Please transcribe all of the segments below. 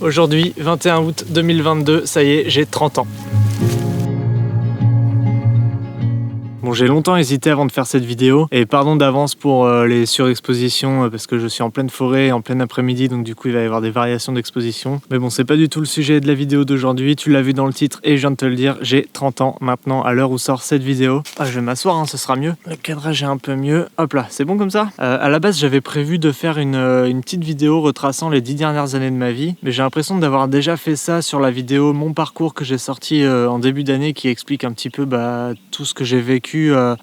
Aujourd'hui, 21 août 2022, ça y est, j'ai 30 ans. Bon, j'ai longtemps hésité avant de faire cette vidéo et pardon d'avance pour les surexpositions parce que je suis en pleine forêt, en plein après-midi, donc du coup il va y avoir des variations d'exposition. Mais bon, c'est pas du tout le sujet de la vidéo d'aujourd'hui, tu l'as vu dans le titre et je viens de te le dire, j'ai 30 ans maintenant à l'heure où sort cette vidéo. Ah, je vais m'asseoir, hein, ce sera mieux. Le cadrage est un peu mieux. Hop là, c'est bon comme ça. À la base, j'avais prévu de faire une petite vidéo retraçant les 10 dernières années de ma vie, mais j'ai l'impression d'avoir déjà fait ça sur la vidéo Mon parcours que j'ai sorti en début d'année qui explique un petit peu tout ce que j'ai vécu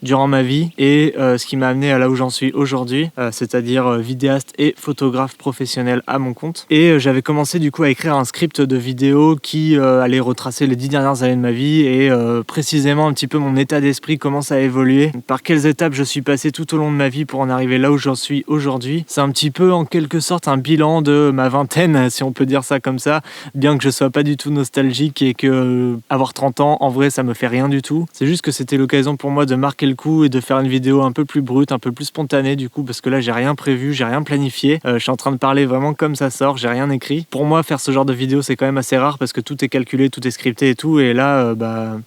durant ma vie et ce qui m'a amené à là où j'en suis aujourd'hui, c'est-à-dire vidéaste et photographe professionnel à mon compte. Et j'avais commencé du coup à écrire un script de vidéo qui allait retracer les 10 dernières années de ma vie et précisément un petit peu mon état d'esprit, comment ça a évolué, par quelles étapes je suis passé tout au long de ma vie pour en arriver là où j'en suis aujourd'hui. C'est un petit peu en quelque sorte un bilan de ma vingtaine, si on peut dire ça comme ça, bien que je sois pas du tout nostalgique et que avoir 30 ans, en vrai, ça me fait rien du tout. C'est juste que c'était l'occasion pour moi de marquer le coup et de faire une vidéo un peu plus brute, un peu plus spontanée du coup, parce que là j'ai rien prévu, j'ai rien planifié, je suis en train de parler vraiment comme ça sort, j'ai rien écrit. Pour moi, faire ce genre de vidéo c'est quand même assez rare parce que tout est calculé, tout est scripté et tout, et là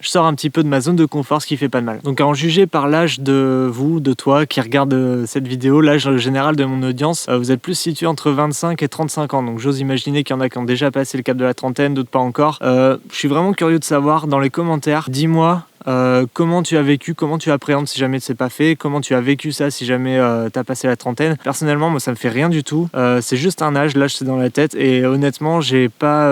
je sors un petit peu de ma zone de confort, ce qui fait pas de mal. Donc à en juger par l'âge de vous, de toi qui regarde cette vidéo, l'âge général de mon audience, vous êtes plus situé entre 25 et 35 ans, donc j'ose imaginer qu'il y en a qui ont déjà passé le cap de la trentaine, d'autres pas encore. Je suis vraiment curieux de savoir dans les commentaires, dis-moi comment tu as vécu, comment tu appréhendes si jamais c'est pas fait, comment tu as vécu ça si jamais t'as passé la trentaine. Personnellement, moi ça me fait rien du tout, c'est juste un âge, l'âge c'est dans la tête, et honnêtement j'ai pas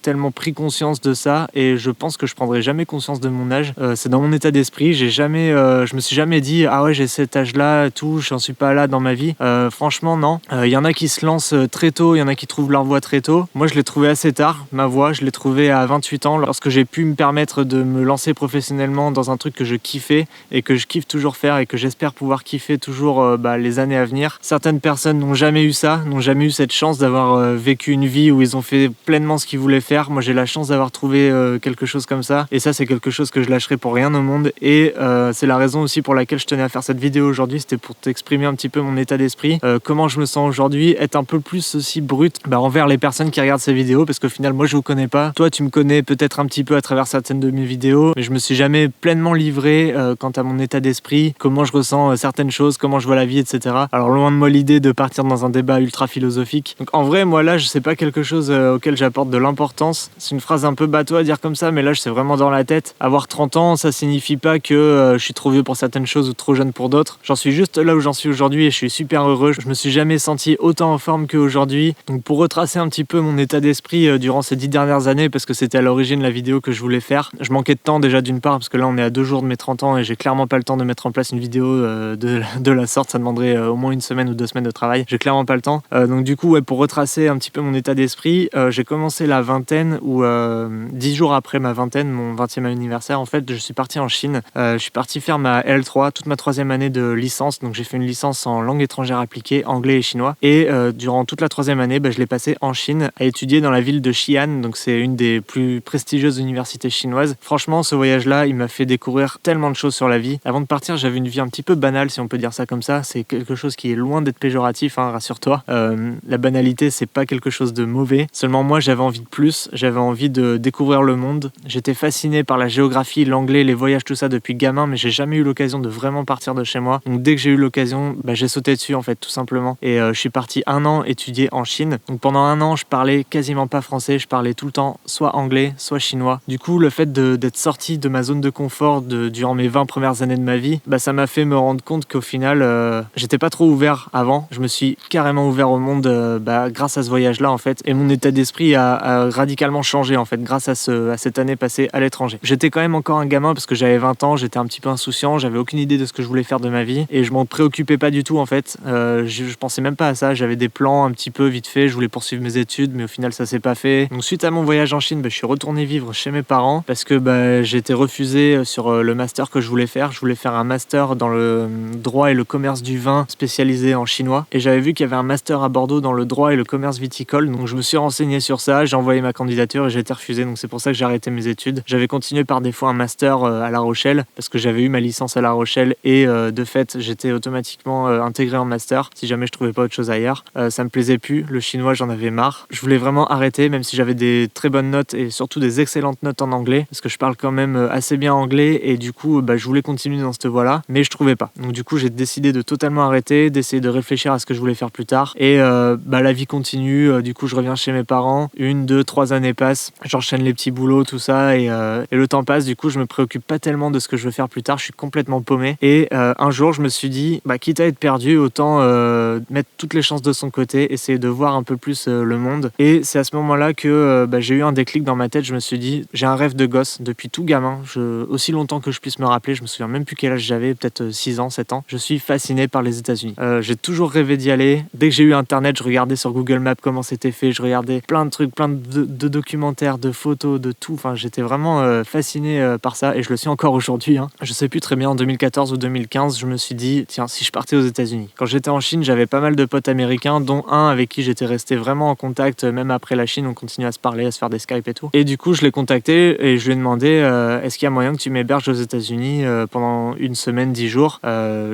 tellement pris conscience de ça, et je pense que je prendrai jamais conscience de mon âge. C'est dans mon état d'esprit, je me suis jamais dit ah ouais j'ai cet âge là, tout, j'en suis pas là dans ma vie. Franchement non, y en a qui se lancent très tôt, il y en a qui trouvent leur voie très tôt. Moi je l'ai trouvé assez tard, ma voie, je l'ai trouvée à 28 ans lorsque j'ai pu me permettre de me lancer professionnellement dans un truc que je kiffais et que je kiffe toujours faire et que j'espère pouvoir kiffer toujours les années à venir. Certaines personnes n'ont jamais eu ça, n'ont jamais eu cette chance d'avoir vécu une vie où ils ont fait pleinement ce qu'ils voulaient faire. Moi j'ai la chance d'avoir trouvé quelque chose comme ça, et ça c'est quelque chose que je lâcherai pour rien au monde, et c'est la raison aussi pour laquelle je tenais à faire cette vidéo aujourd'hui. C'était pour t'exprimer un petit peu mon état d'esprit, comment je me sens aujourd'hui, être un peu plus aussi brut envers les personnes qui regardent ces vidéos, parce qu'au final moi je vous connais pas, toi tu me connais peut-être un petit peu à travers certaines de mes vidéos, mais je me suis jamais pleinement livré quant à mon état d'esprit, comment je ressens certaines choses, comment je vois la vie, etc. Alors loin de moi l'idée de partir dans un débat ultra philosophique. Donc en vrai moi l'âge c'est pas quelque chose auquel j'apporte de l'importance. C'est une phrase un peu bateau à dire comme ça, mais l'âge c'est vraiment dans la tête. Avoir 30 ans ça signifie pas que je suis trop vieux pour certaines choses ou trop jeune pour d'autres. J'en suis juste là où j'en suis aujourd'hui et je suis super heureux. Je me suis jamais senti autant en forme qu'aujourd'hui. Donc pour retracer un petit peu mon état d'esprit durant ces 10 dernières années, parce que c'était à l'origine la vidéo que je voulais faire, je manquais de temps déjà d'une part parce que là on est à 2 jours de mes 30 ans et j'ai clairement pas le temps de mettre en place une vidéo de la sorte, ça demanderait au moins 1 semaine ou 2 semaines de travail, j'ai clairement pas le temps. Donc du coup pour retracer un petit peu mon état d'esprit, j'ai commencé la vingtaine ou 10 jours après ma vingtaine, mon 20e anniversaire en fait, je suis parti en Chine. Je suis parti faire ma L3, toute ma 3e année de licence, donc j'ai fait une licence en langue étrangère appliquée, anglais et chinois, et durant toute la 3e année je l'ai passé en Chine à étudier dans la ville de Xi'an, donc c'est une des plus prestigieuses universités chinoises. Franchement ce voyage là il m'a fait découvrir tellement de choses sur la vie. Avant de partir j'avais une vie un petit peu banale, si on peut dire ça comme ça, c'est quelque chose qui est loin d'être péjoratif, hein, rassure-toi. La banalité c'est pas quelque chose de mauvais, seulement moi j'avais envie de plus, j'avais envie de découvrir le monde. J'étais fasciné par la géographie, l'anglais, les voyages, tout ça depuis gamin, mais j'ai jamais eu l'occasion de vraiment partir de chez moi. Donc dès que j'ai eu l'occasion, j'ai sauté dessus en fait, tout simplement, et je suis parti 1 an étudier en Chine. Donc pendant 1 an je parlais quasiment pas français, je parlais tout le temps soit anglais soit chinois. Du coup le fait d'être sorti de ma zone de confort durant mes 20 premières années de ma vie, ça m'a fait me rendre compte qu'au final j'étais pas trop ouvert avant. Je me suis carrément ouvert au monde grâce à ce voyage là en fait, et mon état d'esprit a radicalement changé en fait grâce à cette année passée à l'étranger. J'étais quand même encore un gamin parce que j'avais 20 ans, j'étais un petit peu insouciant, j'avais aucune idée de ce que je voulais faire de ma vie et je m'en préoccupais pas du tout en fait. Je pensais même pas à ça, j'avais des plans un petit peu vite fait, je voulais poursuivre mes études mais au final ça s'est pas fait. Donc suite à mon voyage en Chine, je suis retourné vivre chez mes parents parce que j'ai été refusé posé sur le master que je voulais faire. Je voulais faire un master dans le droit et le commerce du vin spécialisé en chinois. Et j'avais vu qu'il y avait un master à Bordeaux dans le droit et le commerce viticole. Donc je me suis renseigné sur ça, j'ai envoyé ma candidature et j'ai été refusé. Donc c'est pour ça que j'ai arrêté mes études. J'avais continué par défaut un master à La Rochelle parce que j'avais eu ma licence à La Rochelle et de fait j'étais automatiquement intégré en master si jamais je trouvais pas autre chose ailleurs. Ça me plaisait plus, le chinois j'en avais marre. Je voulais vraiment arrêter même si j'avais des très bonnes notes et surtout des excellentes notes en anglais parce que je parle quand même assez bien anglais et du coup je voulais continuer dans cette voie-là mais je trouvais pas. Donc du coup j'ai décidé de totalement arrêter, d'essayer de réfléchir à ce que je voulais faire plus tard et la vie continue. Du coup je reviens chez mes parents, 1, 2, 3 années passent, j'enchaîne les petits boulots tout ça et le temps passe. Du coup je me préoccupe pas tellement de ce que je veux faire plus tard, je suis complètement paumé et un jour je me suis dit quitte à être perdu autant mettre toutes les chances de son côté, essayer de voir un peu plus le monde. Et c'est à ce moment-là que j'ai eu un déclic dans ma tête. Je me suis dit j'ai un rêve de gosse depuis tout gamin, aussi longtemps que je puisse me rappeler, je me souviens même plus quel âge j'avais, peut-être 6 ans, 7 ans. Je suis fasciné par les États-Unis. J'ai toujours rêvé d'y aller. Dès que j'ai eu internet, je regardais sur Google Maps comment c'était fait, je regardais plein de trucs, plein de documentaires, de photos, de tout. Enfin, j'étais vraiment fasciné par ça et je le suis encore aujourd'hui. Je sais plus très bien, en 2014 ou 2015, je me suis dit tiens, si je partais aux États-Unis. Quand j'étais en Chine, j'avais pas mal de potes américains, dont un avec qui j'étais resté vraiment en contact, même après la Chine, on continuait à se parler, à se faire des Skype et tout. Et du coup, je l'ai contacté et je lui ai demandé est-ce qu'il y a moyen que tu m'héberges aux États-Unis pendant 1 semaine, 10 jours.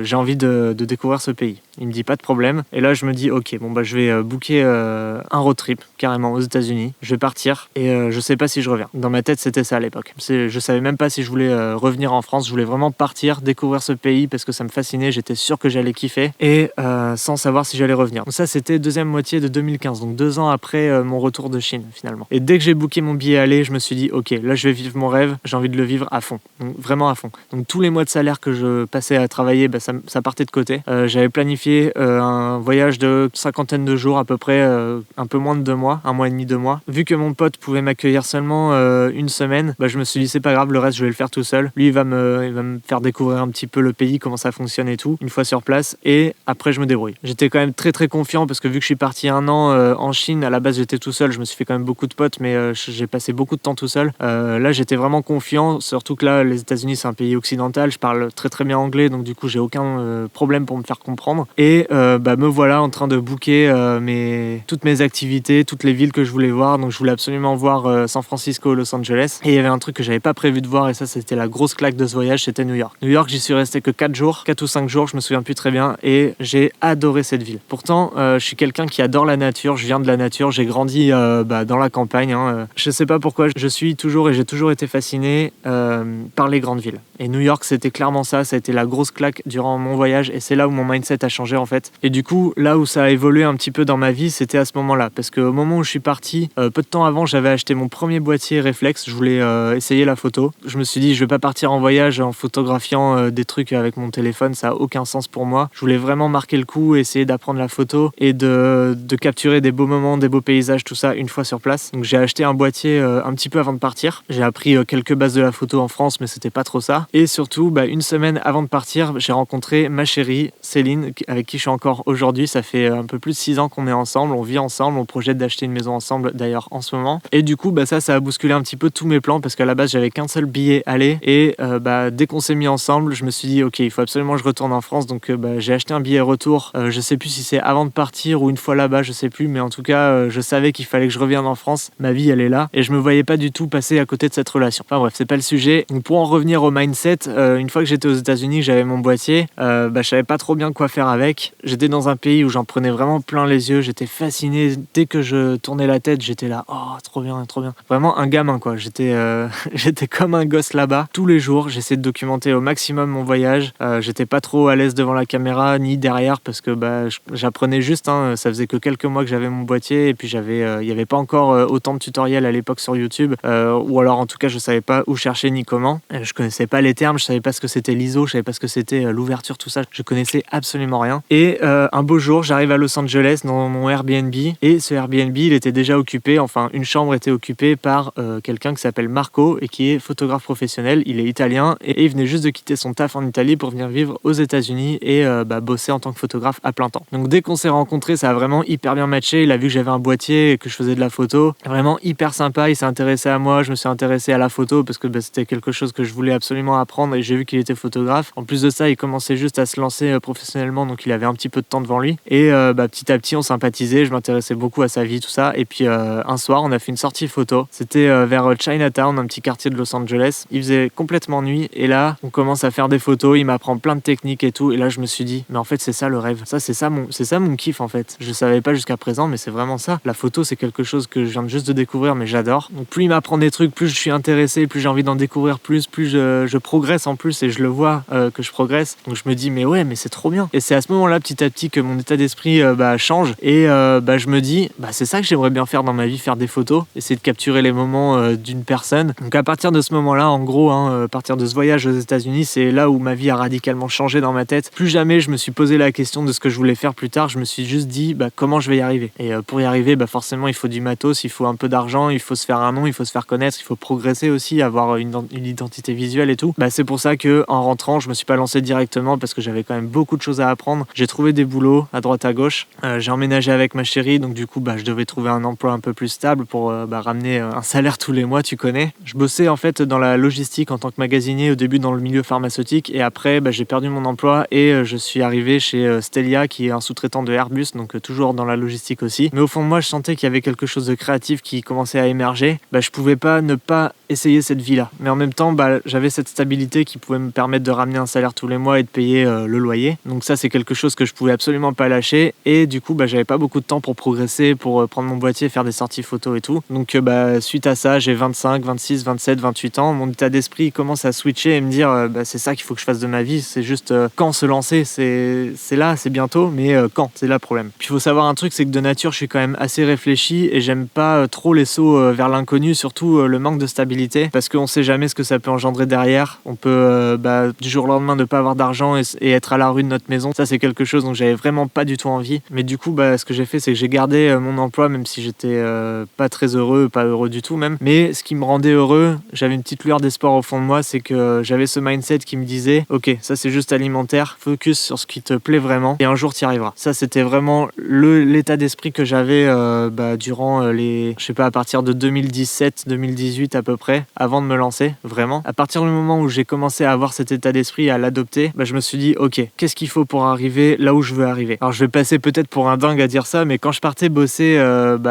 J'ai envie de découvrir ce pays. Il me dit pas de problème. Et là, je me dis ok, je vais booker un road trip carrément aux États-Unis. Je vais partir et je sais pas si je reviens. Dans ma tête, c'était ça à l'époque. Je savais même pas si je voulais revenir en France. Je voulais vraiment partir, découvrir ce pays parce que ça me fascinait. J'étais sûr que j'allais kiffer et sans savoir si j'allais revenir. Donc ça, c'était deuxième moitié de 2015. Donc 2 ans après mon retour de Chine finalement. Et dès que j'ai booké mon billet aller, je me suis dit ok, là je vais vivre mon rêve. J'ai envie de le vivre à fond. Donc vraiment à fond. Donc tous les mois de salaire que je passais à travailler, ça partait de côté. J'avais planifié un voyage de 50aine de jours à peu près, un peu moins de 2 mois, 1 mois et demi, 2 mois. Vu que mon pote pouvait m'accueillir seulement 1 semaine, je me suis dit c'est pas grave, le reste je vais le faire tout seul. Lui il va me faire découvrir un petit peu le pays, comment ça fonctionne et tout, une fois sur place, et après je me débrouille. J'étais quand même très très confiant parce que vu que je suis parti 1 an en Chine, à la base j'étais tout seul, je me suis fait quand même beaucoup de potes, mais j'ai passé beaucoup de temps tout seul. Là j'étais vraiment confiant, surtout que là les États-Unis c'est un pays occidental, je parle très très bien anglais, donc du coup j'ai aucun problème pour me faire comprendre. Et me voilà en train de booker toutes mes activités, toutes les villes que je voulais voir. Donc je voulais absolument voir San Francisco, Los Angeles. Et il y avait un truc que j'avais pas prévu de voir et ça c'était la grosse claque de ce voyage, c'était New York. New York, j'y suis resté que 4 ou 5 jours, je me souviens plus très bien, et j'ai adoré cette ville. Pourtant je suis quelqu'un qui adore la nature, je viens de la nature, j'ai grandi dans la campagne. Je sais pas pourquoi, je suis toujours et j'ai toujours été fasciné par les grandes villes. Et New York c'était clairement ça a été la grosse claque durant mon voyage et c'est là où mon mindset a changé en fait. Et du coup, là où ça a évolué un petit peu dans ma vie, c'était à ce moment-là. Parce qu'au moment où je suis parti, peu de temps avant, j'avais acheté mon premier boîtier réflexe. Je voulais essayer la photo. Je me suis dit, je vais pas partir en voyage en photographiant des trucs avec mon téléphone. Ça a aucun sens pour moi. Je voulais vraiment marquer le coup, essayer d'apprendre la photo et de capturer des beaux moments, des beaux paysages, tout ça, une fois sur place. Donc j'ai acheté un boîtier un petit peu avant de partir. J'ai appris quelques bases de la photo en France, mais c'était pas trop ça. Et surtout, 1 semaine avant de partir, j'ai rencontré ma chérie, Céline, avec qui je suis encore aujourd'hui. Ça fait un peu plus de 6 ans qu'on est ensemble, on vit ensemble, on projette d'acheter une maison ensemble d'ailleurs en ce moment. Et du coup, ça a bousculé un petit peu tous mes plans parce qu'à la base, j'avais qu'un seul billet aller. Et dès qu'on s'est mis ensemble, je me suis dit, ok, il faut absolument que je retourne en France. Donc j'ai acheté un billet retour. Je sais plus si c'est avant de partir ou une fois là-bas, je sais plus. Mais en tout cas, je savais qu'il fallait que je revienne en France. Ma vie, elle est là. Et je me voyais pas du tout passer à côté de cette relation. Enfin bref, c'est pas le sujet. Donc pour en revenir au mindset, une fois que j'étais aux États-Unis, que j'avais mon boîtier, je savais pas trop bien quoi faire avec. J'étais dans un pays où j'en prenais vraiment plein les yeux, j'étais fasciné. Dès que je tournais la tête, j'étais là, oh trop bien, trop bien. Vraiment un gamin quoi, j'étais comme un gosse là-bas. Tous les jours, j'essayais de documenter au maximum mon voyage. J'étais pas trop à l'aise devant la caméra ni derrière parce que j'apprenais juste, ça faisait que quelques mois que j'avais mon boîtier et puis il y avait pas encore autant de tutoriels à l'époque sur YouTube ou alors en tout cas je savais pas où chercher ni comment. Je connaissais pas les termes, je savais pas ce que c'était l'ISO, je savais pas ce que c'était l'ouverture, tout ça. Je connaissais absolument rien. rien. Et un beau jour, j'arrive à Los Angeles dans mon Airbnb et ce Airbnb, il était déjà occupé, enfin une chambre était occupée par quelqu'un qui s'appelle Marco et qui est photographe professionnel. Il est italien et il venait juste de quitter son taf en Italie pour venir vivre aux États-Unis et bosser en tant que photographe à plein temps. Donc dès qu'on s'est rencontrés, ça a vraiment hyper bien matché. Il a vu que j'avais un boîtier et que je faisais de la photo. Vraiment hyper sympa, il s'est intéressé à moi, je me suis intéressé à la photo parce que c'était quelque chose que je voulais absolument apprendre et j'ai vu qu'il était photographe. En plus de ça, il commençait juste à se lancer professionnellement, donc il avait un petit peu de temps devant lui. Et petit à petit, on sympathisait, je m'intéressais beaucoup à sa vie, tout ça. Et puis un soir, on a fait une sortie photo. C'était vers Chinatown, un petit quartier de Los Angeles. Il faisait complètement nuit et là, on commence à faire des photos, il m'apprend plein de techniques et tout. Et là, je me suis dit, mais en fait, c'est ça le rêve. Ça, c'est ça mon kiff en fait. Je savais pas jusqu'à présent, mais c'est vraiment ça. La photo, c'est quelque chose que je viens juste de découvrir, mais j'adore. Donc plus il m'apprend des trucs, plus je suis intéressé, plus j'ai envie d'en découvrir plus je progresse en plus et je le vois que je progresse. Donc je me dis, mais ouais, mais c'est trop bien. Et c'est à ce moment-là, petit à petit, que mon état d'esprit change et je me dis, c'est ça que j'aimerais bien faire dans ma vie, faire des photos, essayer de capturer les moments d'une personne. Donc à partir de ce moment-là, en gros, à partir de ce voyage aux États-Unis, c'est là où ma vie a radicalement changé dans ma tête. Plus jamais je me suis posé la question de ce que je voulais faire plus tard, je me suis juste dit comment je vais y arriver. Et pour y arriver, forcément il faut du matos, il faut un peu d'argent, il faut se faire un nom, il faut se faire connaître, il faut progresser aussi, avoir une identité visuelle et tout. C'est pour ça que en rentrant, je me suis pas lancé directement parce que j'avais quand même beaucoup de choses à apprendre. J'ai trouvé des boulots à droite à gauche. J'ai emménagé avec ma chérie, donc du coup je devais trouver un emploi un peu plus stable pour ramener un salaire tous les mois, tu connais. Je bossais en fait dans la logistique en tant que magasinier au début dans le milieu pharmaceutique et après j'ai perdu mon emploi et je suis arrivé chez Stelia qui est un sous-traitant de Airbus, donc toujours dans la logistique aussi. Mais au fond de moi, je sentais qu'il y avait quelque chose de créatif qui commençait à émerger. Je pouvais pas ne pas essayer cette vie-là. Mais en même temps, j'avais cette stabilité qui pouvait me permettre de ramener un salaire tous les mois et de payer le loyer. Donc ça, c'est quelque chose que je pouvais absolument pas lâcher. Et du coup, j'avais pas beaucoup de temps pour progresser, pour prendre mon boîtier, faire des sorties photos et tout. Donc suite à ça, j'ai 25, 26, 27, 28 ans. Mon état d'esprit commence à switcher et me dire c'est ça qu'il faut que je fasse de ma vie. C'est juste quand se lancer, c'est là, c'est bientôt, mais quand, c'est là le problème. Puis il faut savoir un truc, c'est que de nature, je suis quand même assez réfléchi et j'aime pas trop les sauts vers l'inconnu, surtout le manque de stabilité, parce qu'on sait jamais ce que ça peut engendrer derrière. On peut du jour au lendemain ne pas avoir d'argent et être à la rue de notre maison. Ça, c'est quelque chose dont j'avais vraiment pas du tout envie. Mais du coup, ce que j'ai fait, c'est que j'ai gardé mon emploi, même si j'étais pas très heureux, pas heureux du tout même. Mais ce qui me rendait heureux, j'avais une petite lueur d'espoir au fond de moi, c'est que j'avais ce mindset qui me disait, ok, ça c'est juste alimentaire, focus sur ce qui te plaît vraiment et un jour t'y arriveras. Ça, c'était vraiment l'état d'esprit que j'avais durant à partir de 2017-2018 à peu près, avant de me lancer, vraiment. À partir du moment où j'ai commencé à avoir cet état d'esprit et à l'adopter, je me suis dit, ok, qu'est-ce qu'il faut pour arriver là où je veux arriver? Alors je vais passer peut-être pour un dingue à dire ça, mais quand je partais bosser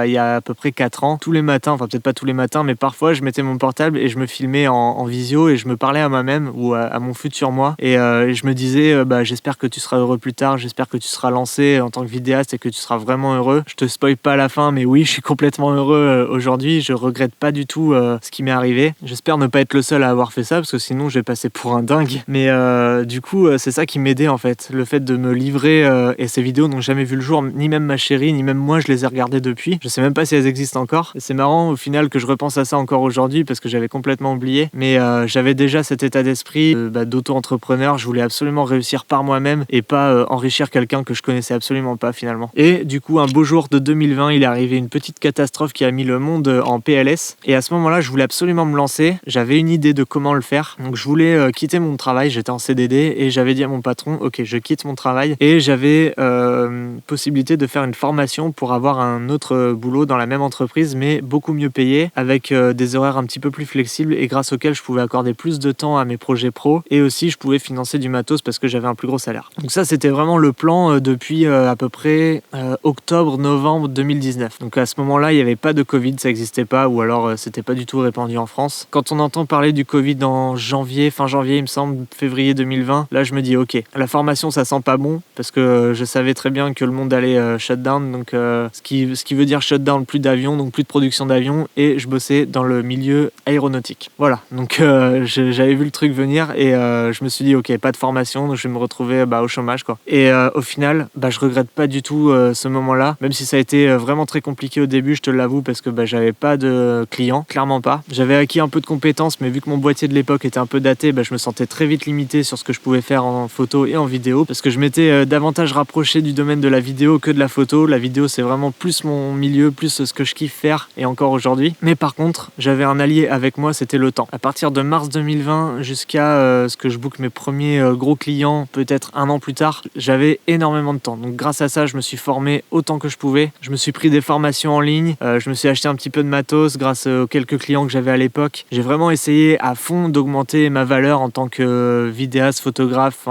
il y a à peu près 4 ans, tous les matins, enfin peut-être pas tous les matins, mais parfois je mettais mon portable et je me filmais en visio et je me parlais à moi-même ou à mon futur moi et je me disais, j'espère que tu seras heureux plus tard, j'espère que tu seras lancé en tant que vidéaste et que tu seras vraiment heureux. Je te spoil pas à la fin, mais oui, je suis complètement heureux aujourd'hui, je regrette pas du tout ce qui m'est arrivé. J'espère ne pas être le seul à avoir fait ça parce que sinon je vais passer pour un dingue, mais du coup c'est ça qui m'aidait en fait, le fait de me livrer et ces vidéos n'ont jamais vu le jour, ni même ma chérie, ni même moi je les ai regardées depuis, je sais même pas si elles existent encore et c'est marrant au final que je repense à ça encore aujourd'hui parce que j'avais complètement oublié, mais j'avais déjà cet état d'esprit d'auto-entrepreneur, je voulais absolument réussir par moi-même et pas enrichir quelqu'un que je connaissais absolument pas finalement. Et du coup un beau jour de 2020 il est arrivé une petite catastrophe qui a mis le monde en PLS et à ce moment-là je voulais absolument me lancer, j'avais une idée de comment le faire, donc je voulais quitter mon travail, j'étais en CDD et j'avais dit à mon patron ok je quitte mon travail et j'avais possibilité de faire une formation pour avoir un autre boulot dans la même entreprise mais beaucoup mieux payé avec des horaires un petit peu plus flexibles et grâce auxquels je pouvais accorder plus de temps à mes projets pro et aussi je pouvais financer du matos parce que j'avais un plus gros salaire. Donc ça c'était vraiment le plan depuis à peu près octobre-novembre 2019. Donc à ce moment-là il n'y avait pas de Covid, ça n'existait pas ou alors c'était pas du tout répandu en France. Quand on entend parler du Covid en janvier, fin janvier il me semble, février 2020, là je me dis ok, la formation ça sent pas bon parce que je savais très bien que le monde allait shutdown, donc ce qui veut dire shutdown, plus d'avions, donc plus de production d'avions et je bossais dans le milieu aéronautique. Voilà, donc j'avais vu le truc venir et je me suis dit ok, pas de formation, donc je vais me retrouver au chômage quoi. Et au final, je regrette pas du tout ce moment-là, même si ça a été vraiment très compliqué au début, je te l'avoue, parce que j'avais pas de clients, clairement pas. J'avais acquis un peu de compétences, mais vu que mon boîtier de l'époque était un peu daté, je me sentais très vite limité sur ce que je pouvais faire en photo et en vidéo, parce que je m'étais davantage rapproché du domaine de la vidéo que de la photo. La vidéo, c'est vraiment plus mon milieu, plus ce que je kiffe faire, et encore aujourd'hui. Mais par contre, j'avais un allié avec moi, c'était le temps. À partir de mars 2020 jusqu'à ce que je book mes premiers gros clients, peut-être un an plus tard, j'avais énormément de temps. Donc grâce à ça, je me suis formé autant que je pouvais. Je me suis pris des formations en ligne, je me suis acheté un petit peu de matos grâce aux quelques clients que j'avais à l'époque. J'ai vraiment essayé à fond d'augmenter ma valeur en tant que vidéaste, photographe,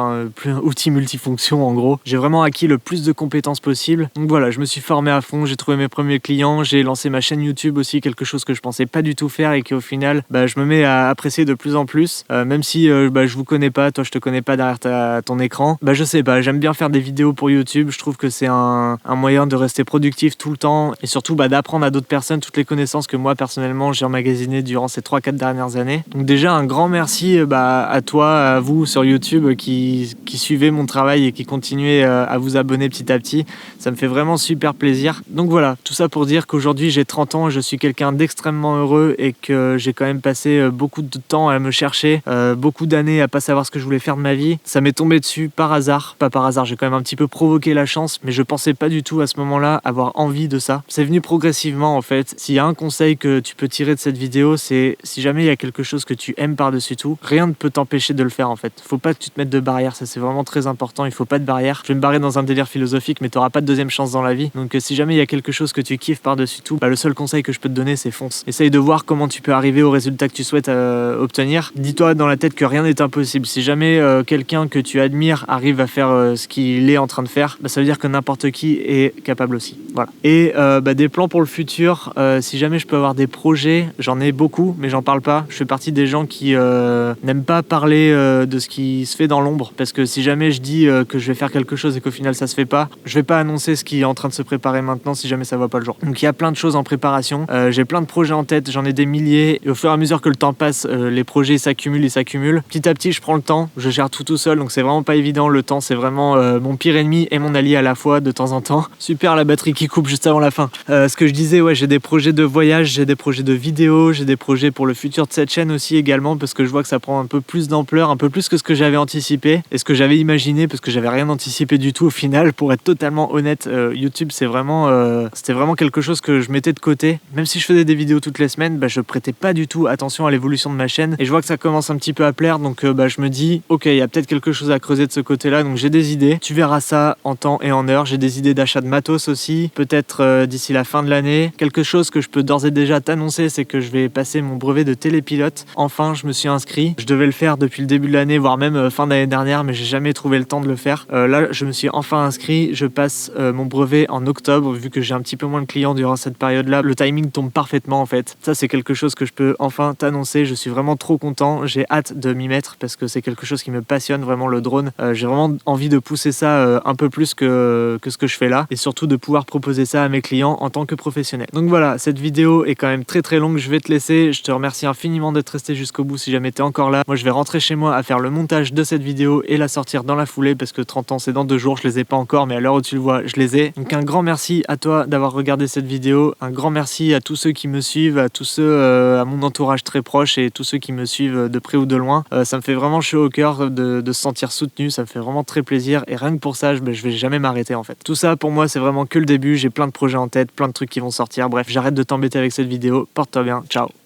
outil multifonction en gros. J'ai vraiment acquis le plus de compétences possible. Donc voilà, je me suis formé à fond, j'ai trouvé mes premiers clients, j'ai lancé ma chaîne YouTube aussi, quelque chose que je pensais pas du tout faire et qui au final, je me mets à apprécier de plus en plus. Même si je vous connais pas, toi je te connais pas derrière ton écran, je sais pas, j'aime bien faire des vidéos pour YouTube. Je trouve que c'est un moyen de rester productif tout le temps et surtout d'apprendre à d'autres personnes toutes les connaissances que moi personnellement j'ai emmagasinées durant ces 3-4 dernières années. Donc déjà un grand merci à toi, à vous sur YouTube qui suivez mon travail et qui continuez à vous abonner petit à petit. Ça me fait vraiment super plaisir. Donc voilà, tout ça pour dire qu'aujourd'hui j'ai 30 ans, je suis quelqu'un d'extrêmement heureux et que j'ai quand même passé beaucoup de temps à me chercher, beaucoup d'années à pas savoir ce que je voulais faire de ma vie. Ça m'est tombé dessus par hasard, pas par hasard, j'ai quand même un petit peu provoqué la chance, mais je pensais pas du tout à ce moment-là avoir envie de ça. C'est venu progressivement en fait. S'il y a un conseil que tu peux tirer de cette vidéo, c'est si jamais il y a quelque chose que tu aimes par-dessus tout, rien ne peut t'empêcher de le faire en fait. Faut pas que tu te mettes de barrière, ça c'est vraiment très important, il faut pas de barrière. Je vais me barrer dans un délire philosophique, mais t'auras pas de deuxième chance dans la vie. Donc si jamais il y a quelque chose que tu kiffes par-dessus tout, le seul conseil que je peux te donner c'est fonce. Essaye de voir comment tu peux arriver au résultat que tu souhaites obtenir. Dis-toi dans la tête que rien n'est impossible. Si jamais quelqu'un que tu admires arrive à faire ce qu'il est en train de faire, ça veut dire que n'importe qui est capable aussi. Voilà. Et des plans pour le futur, si jamais je peux avoir des projets, j'en ai beaucoup, mais j'en parle pas. Je fais partie des gens qui n'aiment pas parler de ce qui se fait dans l'ombre, parce que si jamais je dis que je vais faire quelque chose et qu'au final ça se fait pas, je vais pas annoncer ce qui est en train de se préparer maintenant si jamais ça voit pas le jour. Donc il y a plein de choses en préparation, j'ai plein de projets en tête, j'en ai des milliers, et au fur et à mesure que le temps passe, les projets s'accumulent et s'accumulent. Petit à petit je prends le temps, je gère tout seul, donc c'est vraiment pas évident. Le temps c'est vraiment mon pire ennemi et mon allié à la fois de temps en temps. Super, la batterie qui coupe juste avant la fin. Ce que je disais, j'ai des projets de voyage, j'ai des projets de vidéos, j'ai des projets pour le futur de cette chaîne aussi également, parce que je vois que ça prend un peu plus d'ampleur, un peu plus que ce que j'avais anticipé et ce que j'avais imaginé, parce que j'avais rien anticipé du tout au final. Pour être totalement honnête, YouTube c'était vraiment quelque chose que je mettais de côté. Même si je faisais des vidéos toutes les semaines, je prêtais pas du tout attention à l'évolution de ma chaîne, et je vois que ça commence un petit peu à plaire, donc je me dis ok, il y a peut-être quelque chose à creuser de ce côté-là. Donc j'ai des idées, tu verras ça en temps et en heure. J'ai des idées d'achat de matos aussi, peut-être d'ici la fin de l'année. Quelque chose que je peux d'ores et déjà t'annoncer, c'est que je vais passer mon brevet de télépilote. Enfin, je me suis inscrit. Je devais le faire depuis le début de l'année, voire même fin d'année dernière, mais j'ai jamais trouvé le temps de le faire. Là, je me suis enfin inscrit. Je passe mon brevet en octobre, vu que j'ai un petit peu moins de clients durant cette période-là. Le timing tombe parfaitement en fait. Ça, c'est quelque chose que je peux enfin t'annoncer. Je suis vraiment trop content. J'ai hâte de m'y mettre parce que c'est quelque chose qui me passionne vraiment, le drone. J'ai vraiment envie de pousser ça un peu plus que ce que je fais là, et surtout de pouvoir proposer ça à mes clients en tant que professionnel. Donc voilà, cette vidéo est quand même très longue. Je vais te laisser. Je te remercie infiniment d'être resté jusqu'au bout si jamais t'es encore là. Moi, je vais rentrer chez moi à faire le montage de cette vidéo et la sortir dans la foulée, parce que 30 ans c'est dans 2 jours. Je les ai pas encore, mais à l'heure où tu le vois, je les ai. Donc un grand merci à toi d'avoir regardé cette vidéo. Un grand merci à tous ceux qui me suivent, à tous ceux à mon entourage très proche et tous ceux qui me suivent de près ou de loin. Ça me fait vraiment chaud au cœur de se sentir soutenu. Ça me fait vraiment très plaisir, et rien que pour ça, je vais jamais m'arrêter en fait. Tout ça pour moi c'est vraiment que le début. J'ai plein de projets en tête, plein de trucs qui vont sortir. Bref, j'arrête de t'embêter avec cette vidéo. Porte-toi bien, ciao.